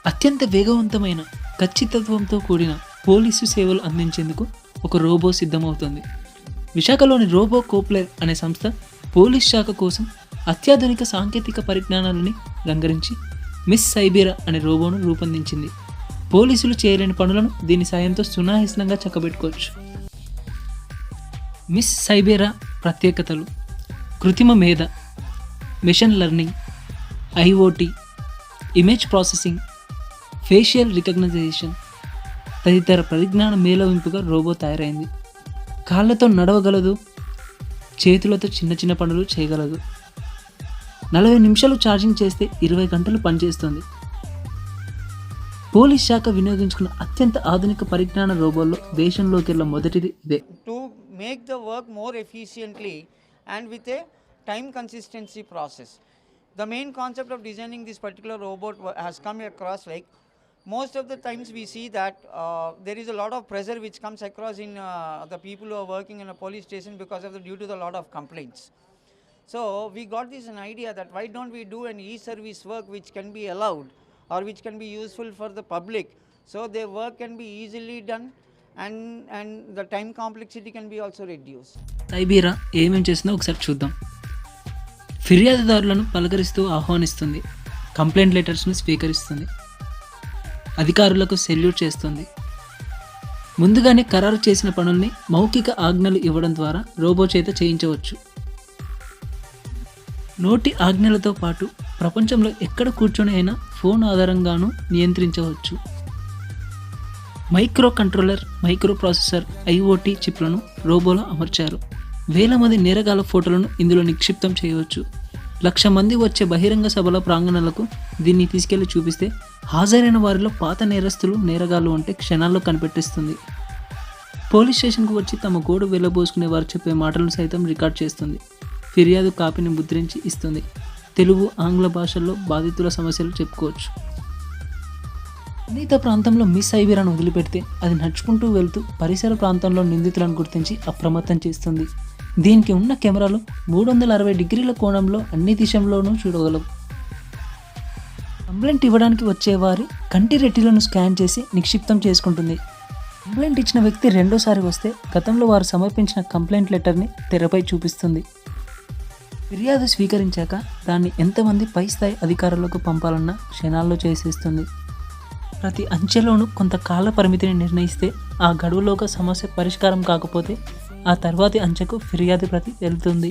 అత్యంత వేగవంతమైన ఖచ్చితత్వంతో కూడిన పోలీసు సేవలు అందించేందుకు ఒక రోబో సిద్ధమవుతుంది. విశాఖలోని రోబో కోప్లర్ అనే సంస్థ పోలీస్ శాఖ కోసం అత్యాధునిక సాంకేతిక పరిజ్ఞానాలని రంగరించి మిస్ సైబీరా అనే రోబోను రూపొందించింది. పోలీసులు చేయలేని పనులను దీని సాయంతో సునాయాసంగా చక్కబెట్టుకోవచ్చు. మిస్ సైబీరా ప్రత్యేకతలు: కృత్రిమ మేధ, machine learning, IoT, image processing, facial recognition తదితర పరిజ్ఞాన మేళవింపుగా రోబో తయారైంది. కాళ్ళతో నడవగలదు, చేతులతో చిన్న చిన్న పనులు చేయగలదు. 40 నిమిషాలు ఛార్జింగ్ చేస్తే 20 గంటలు పనిచేస్తుంది. పోలీస్ శాఖ వినియోగించుకున్న అత్యంత ఆధునిక పరిజ్ఞాన రోబోల్లో దేశంలోకెల్లా మొదటిది ఇదే. To make the work more efficiently and with a time consistency process. The main concept of designing this particular robot has come across like most of the times we see that there is a lot of pressure which comes across in the people who are working in a police station because of due to the lot of complaints. So we got this an idea that why don't we do an e-service work which can be allowed or which can be useful for the public, so their work can be easily done and the time complexity can be also reduced. సైబీరా ఏమేం చేస్తుందో ఒకసారి చూద్దాం. ఫిర్యాదుదారులను పలకరిస్తూ ఆహ్వానిస్తుంది, complaint లెటర్స్ను స్వీకరిస్తుంది, అధికారులకు salute చేస్తుంది. ముందుగానే ఖరారు చేసిన పనుల్ని మౌఖిక ఆజ్ఞలు ఇవ్వడం ద్వారా రోబో చేత చేయించవచ్చు. నోటి ఆజ్ఞలతో పాటు ప్రపంచంలో ఎక్కడ కూర్చొని అయినా ఫోన్ ఆధారంగానూ నియంత్రించవచ్చు. Microcontroller, microprocessor, IoT చిప్లను రోబోలో అమర్చారు. వేల మంది నేరగాళ్ల ఫోటోలను ఇందులో నిక్షిప్తం చేయవచ్చు. 1,00,000 మంది వచ్చే బహిరంగ సభల ప్రాంగణాలకు దీన్ని తీసుకెళ్లి చూపిస్తే హాజరైన వారిలో పాత నేరస్తులు, నేరగాళ్లు ఉంటే క్షణాల్లో కనిపెట్టిస్తుంది. పోలీస్ స్టేషన్కు వచ్చి తమ గోడు వెళ్ళబోసుకునే వారు చెప్పే మాటలను సైతం రికార్డ్ చేస్తుంది. ఫిర్యాదు కాపీని ముద్రించి ఇస్తుంది. తెలుగు, ఆంగ్ల భాషల్లో బాధితుల సమస్యలు చెప్పుకోవచ్చు. అన్నిత ప్రాంతంలో మిస్ సైబీరాను వదిలిపెడితే అది నడుచుకుంటూ వెళ్తూ పరిసర ప్రాంతంలో నిందితులను గుర్తించి అప్రమత్తం చేస్తుంది. దీనికి ఉన్న కెమెరాలు 360 డిగ్రీల కోణంలో అన్ని దిశల్లోనూ చూడగలవు. కంప్లైంట్ ఇవ్వడానికి వచ్చేవారి కంటి రెట్టిలను స్కాన్ చేసి నిక్షిప్తం చేసుకుంటుంది. కంప్లైంట్ ఇచ్చిన వ్యక్తి రెండోసారి వస్తే గతంలో వారు సమర్పించిన కంప్లైంట్ లెటర్ని తెరపై చూపిస్తుంది. ఫిర్యాదు స్వీకరించాక దాన్ని ఎంతమంది పై స్థాయి అధికారులకు పంపాలన్న క్షణాల్లో చేసేస్తుంది. ప్రతి అంచెలోనూ కొంత కాల పరిమితిని నిర్ణయిస్తే ఆ గడువులోగా సమస్య పరిష్కారం కాకపోతే ఆ తర్వాతి అంచెకు ఫిర్యాదు ప్రతి వెళ్తుంది.